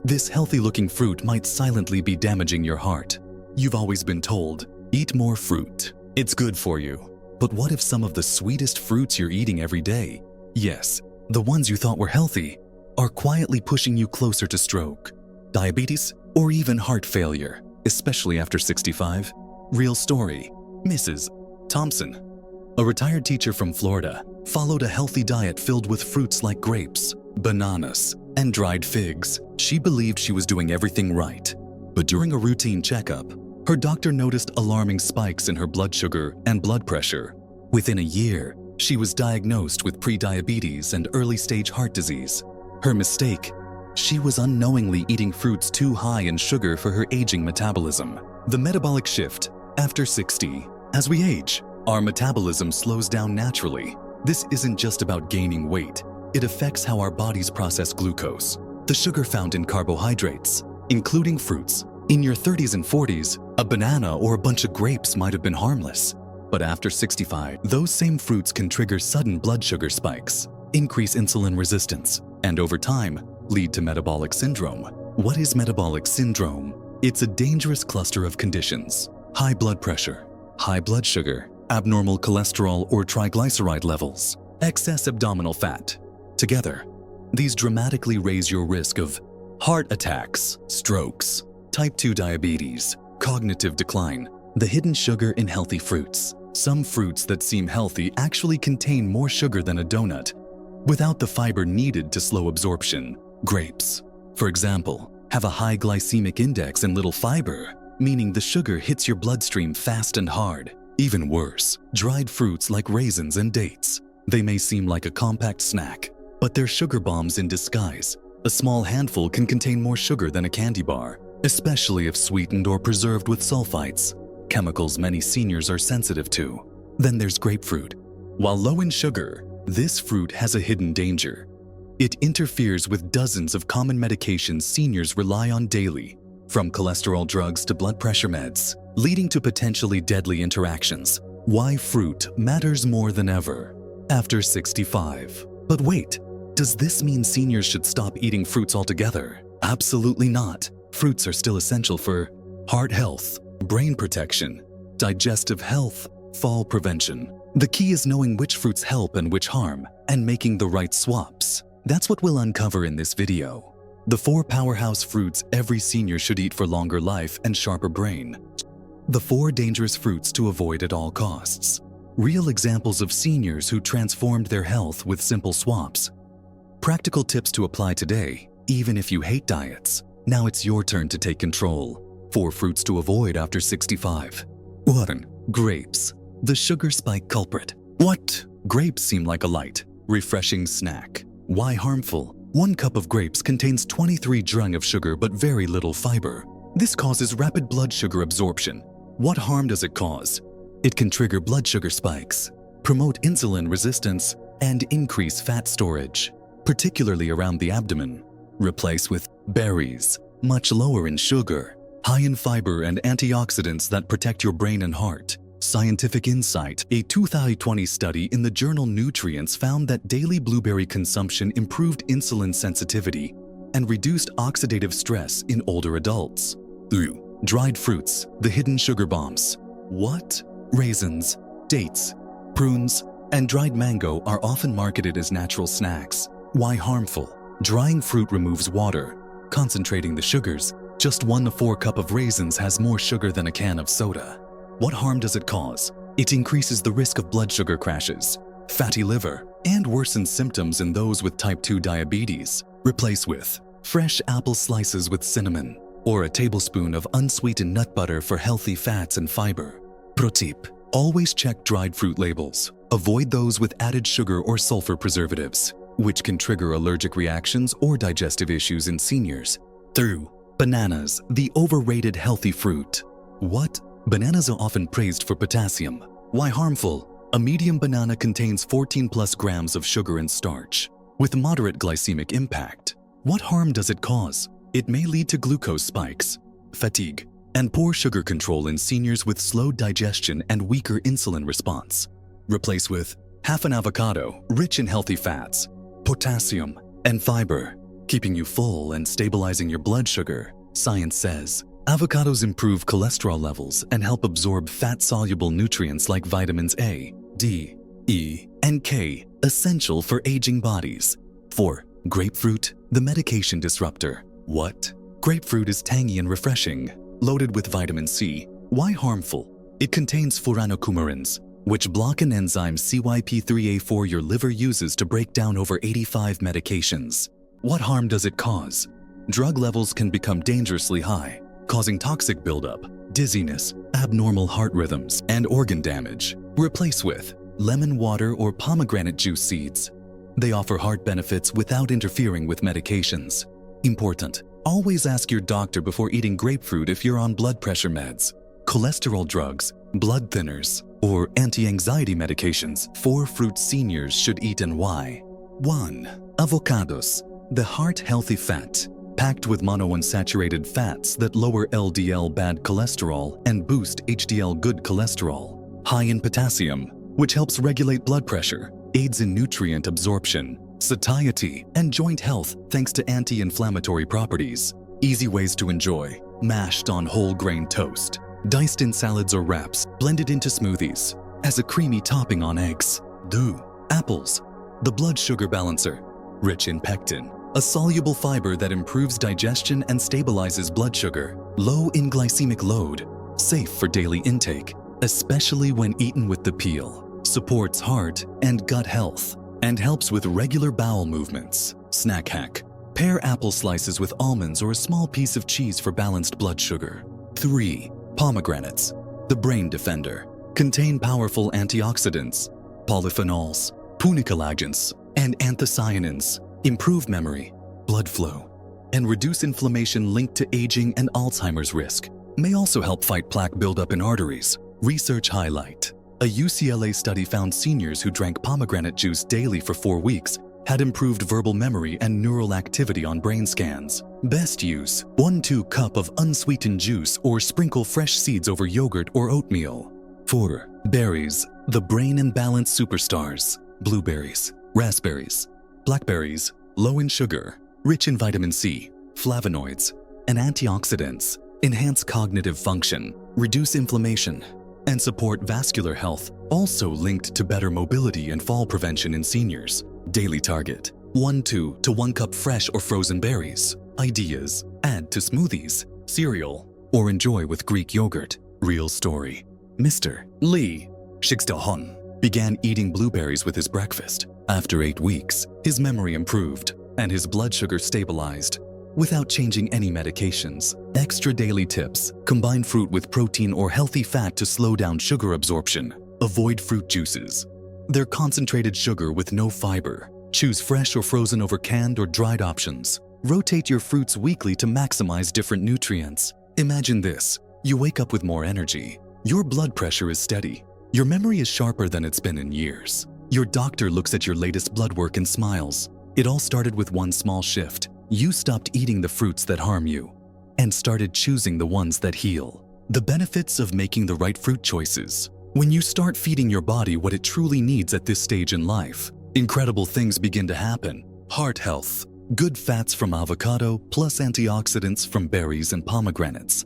This healthy-looking fruit might silently be damaging your heart. You've always been told, eat more fruit. It's good for you. But what if some of the sweetest fruits you're eating every day, yes, the ones you thought were healthy, are quietly pushing you closer to stroke, diabetes, or even heart failure, especially after 65? Real story. Mrs. Thompson, a retired teacher from Florida, followed a healthy diet filled with fruits like grapes, bananas, and dried figs. She believed she was doing everything right. But during a routine checkup, her doctor noticed alarming spikes in her blood sugar and blood pressure. Within a year, she was diagnosed with prediabetes and early-stage heart disease. Her mistake? She was unknowingly eating fruits too high in sugar for her aging metabolism. The metabolic shift. After 60, as we age, our metabolism slows down naturally. This isn't just about gaining weight. It affects how our bodies process glucose, the sugar found in carbohydrates, including fruits. In your 30s and 40s, a banana or a bunch of grapes might have been harmless. But after 65, those same fruits can trigger sudden blood sugar spikes, increase insulin resistance, and over time, lead to metabolic syndrome. What is metabolic syndrome? It's a dangerous cluster of conditions. High blood pressure, high blood sugar, abnormal cholesterol or triglyceride levels, excess abdominal fat. Together, these dramatically raise your risk of heart attacks, strokes, type 2 diabetes, cognitive decline. The hidden sugar in healthy fruits. Some fruits that seem healthy actually contain more sugar than a donut, without the fiber needed to slow absorption. Grapes, for example, have a high glycemic index and little fiber, meaning the sugar hits your bloodstream fast and hard. Even worse, dried fruits like raisins and dates. They may seem like a compact snack, but they're sugar bombs in disguise. A small handful can contain more sugar than a candy bar, especially if sweetened or preserved with sulfites, chemicals many seniors are sensitive to. Then there's grapefruit. While low in sugar, this fruit has a hidden danger. It interferes with dozens of common medications seniors rely on daily, from cholesterol drugs to blood pressure meds, leading to potentially deadly interactions. Why fruit matters more than ever after 65. But wait, does this mean seniors should stop eating fruits altogether? Absolutely not. Fruits are still essential for heart health, brain protection, digestive health, fall prevention. The key is knowing which fruits help and which harm, and making the right swaps. That's what we'll uncover in this video. The 4 powerhouse fruits every senior should eat for longer life and sharper brain. The 4 dangerous fruits to avoid at all costs. Real examples of seniors who transformed their health with simple swaps. Practical tips to apply today, even if you hate diets. Now it's your turn to take control. 4 fruits to avoid after 65. 1. Grapes. The sugar spike culprit. What? Grapes seem like a light, refreshing snack. Why harmful? 1 cup of grapes contains 23 grams of sugar but very little fiber. This causes rapid blood sugar absorption. What harm does it cause? It can trigger blood sugar spikes, promote insulin resistance, and increase fat storage, particularly around the abdomen. Replace with berries, much lower in sugar, high in fiber and antioxidants that protect your brain and heart. Scientific insight. A 2020 study in the journal Nutrients found that daily blueberry consumption improved insulin sensitivity and reduced oxidative stress in older adults. 2. Dried fruits, the hidden sugar bombs. What? Raisins, dates, prunes, and dried mango are often marketed as natural snacks. Why harmful? Drying fruit removes water, concentrating the sugars. Just 1 to 4 cups of raisins has more sugar than a can of soda. What harm does it cause? It increases the risk of blood sugar crashes, fatty liver, and worsens symptoms in those with type 2 diabetes. Replace with fresh apple slices with cinnamon, or a tablespoon of unsweetened nut butter for healthy fats and fiber. Pro tip: always check dried fruit labels. Avoid those with added sugar or sulfur preservatives, which can trigger allergic reactions or digestive issues in seniors. 3. Bananas, the overrated healthy fruit. What? Bananas are often praised for potassium. Why harmful? A medium banana contains 14+ grams of sugar and starch, with moderate glycemic impact. What harm does it cause? It may lead to glucose spikes, fatigue, and poor sugar control in seniors with slow digestion and weaker insulin response. Replace with half an avocado, rich in healthy fats, potassium, and fiber. keeping you full and stabilizing your blood sugar. Science says avocados improve cholesterol levels and help absorb fat-soluble nutrients like vitamins A, D, E, and K, essential for aging bodies. 4. Grapefruit, the medication disruptor. What? Grapefruit is tangy and refreshing, loaded with vitamin C. Why harmful? It contains furanocoumarins, which block an enzyme CYP3A4 your liver uses to break down over 85 medications. What harm does it cause? Drug levels can become dangerously high, causing toxic buildup, dizziness, abnormal heart rhythms, and organ damage. Replace with lemon water or pomegranate juice seeds. They offer heart benefits without interfering with medications. Important: always ask your doctor before eating grapefruit if you're on blood pressure meds, cholesterol drugs, blood thinners, or anti-anxiety medications. 4 fruits seniors should eat and why. 1. Avocados, the heart-healthy fat, packed with monounsaturated fats that lower LDL bad cholesterol and boost HDL good cholesterol. High in potassium, which helps regulate blood pressure, aids in nutrient absorption, satiety, and joint health thanks to anti-inflammatory properties. Easy ways to enjoy: mashed on whole grain toast, diced in salads or wraps, blended into smoothies, as a creamy topping on eggs. 2. Apples, the blood sugar balancer, rich in pectin, a soluble fiber that improves digestion and stabilizes blood sugar. Low in glycemic load, safe for daily intake, especially when eaten with the peel. Supports heart and gut health, and helps with regular bowel movements. Snack hack: pair apple slices with almonds or a small piece of cheese for balanced blood sugar. 3. Pomegranates, the brain defender, contain powerful antioxidants, polyphenols, punicalagins, and anthocyanins, improve memory, blood flow, and reduce inflammation linked to aging and Alzheimer's risk. May also help fight plaque buildup in arteries. Research highlight: a UCLA study found seniors who drank pomegranate juice daily for 4 weeks had improved verbal memory and neural activity on brain scans. Best use: 1-2 cup of unsweetened juice or sprinkle fresh seeds over yogurt or oatmeal. 4. Berries, the brain and balance superstars. Blueberries, raspberries, blackberries, low in sugar, rich in vitamin C, flavonoids, and antioxidants, enhance cognitive function, reduce inflammation, and support vascular health, also linked to better mobility and fall prevention in seniors. Daily target: 1-2 to 1 cup fresh or frozen berries. Ideas: add to smoothies, cereal, or enjoy with Greek yogurt. Real story: Mr. Lee Shigstahon began eating blueberries with his breakfast. After 8 weeks, his memory improved and his blood sugar stabilized without changing any medications. Extra daily tips: combine fruit with protein or healthy fat to slow down sugar absorption. Avoid fruit juices. They're concentrated sugar with no fiber. Choose fresh or frozen over canned or dried options. Rotate your fruits weekly to maximize different nutrients. Imagine this: you wake up with more energy. Your blood pressure is steady. Your memory is sharper than it's been in years. Your doctor looks at your latest blood work and smiles. It all started with one small shift. You stopped eating the fruits that harm you and started choosing the ones that heal. The benefits of making the right fruit choices. When you start feeding your body what it truly needs at this stage in life, incredible things begin to happen. Heart health, good fats from avocado plus antioxidants from berries and pomegranates.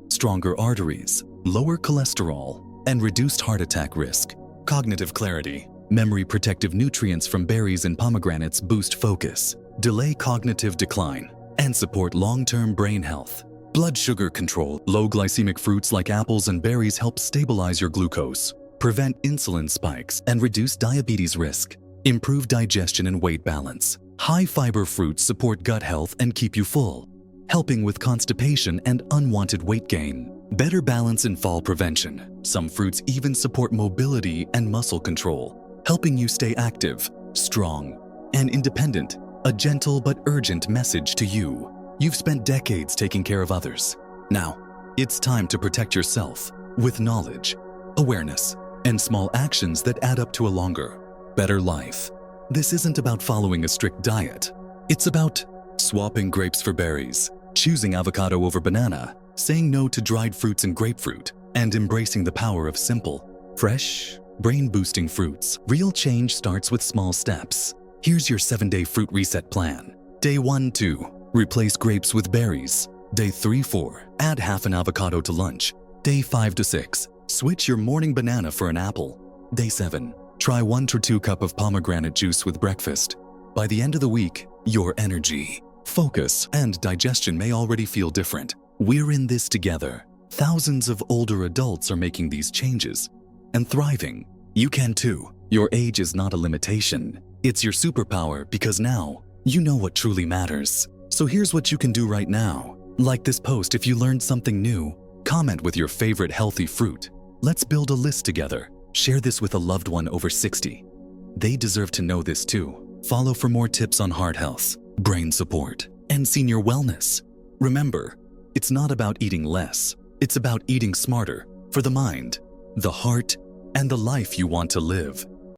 Stronger arteries, lower cholesterol, and reduced heart attack risk. Cognitive clarity, memory protective nutrients from berries and pomegranates boost focus, delay cognitive decline, and support long-term brain health. Blood sugar control, low glycemic fruits like apples and berries help stabilize your glucose, prevent insulin spikes, and reduce diabetes risk. Improve digestion and weight balance. High fiber fruits support gut health and keep you full, helping with constipation and unwanted weight gain. Better balance and fall prevention. Some fruits even support mobility and muscle control, helping you stay active, strong, and independent. A gentle but urgent message to you. You've spent decades taking care of others. Now, it's time to protect yourself with knowledge, awareness, and small actions that add up to a longer, better life. This isn't about following a strict diet. It's about swapping grapes for berries, choosing avocado over banana, saying no to dried fruits and grapefruit, and embracing the power of simple, fresh, brain-boosting fruits. Real change starts with small steps. Here's your 7-day fruit reset plan. Day 1-2, replace grapes with berries. Day 3-4, add half an avocado to lunch. Day 5-6, switch your morning banana for an apple. Day 7, try 1 to 2 cups of pomegranate juice with breakfast. By the end of the week, your energy, focus, and digestion may already feel different. We're in this together. Thousands of older adults are making these changes and thriving. You can too. Your age is not a limitation. It's your superpower because now you know what truly matters. So here's what you can do right now. Like this post if you learned something new. Comment with your favorite healthy fruit. Let's build a list together. Share this with a loved one over 60. They deserve to know this too. Follow for more tips on heart health, brain support, and senior wellness. Remember, it's not about eating less. It's about eating smarter for the mind, the heart, and the life you want to live.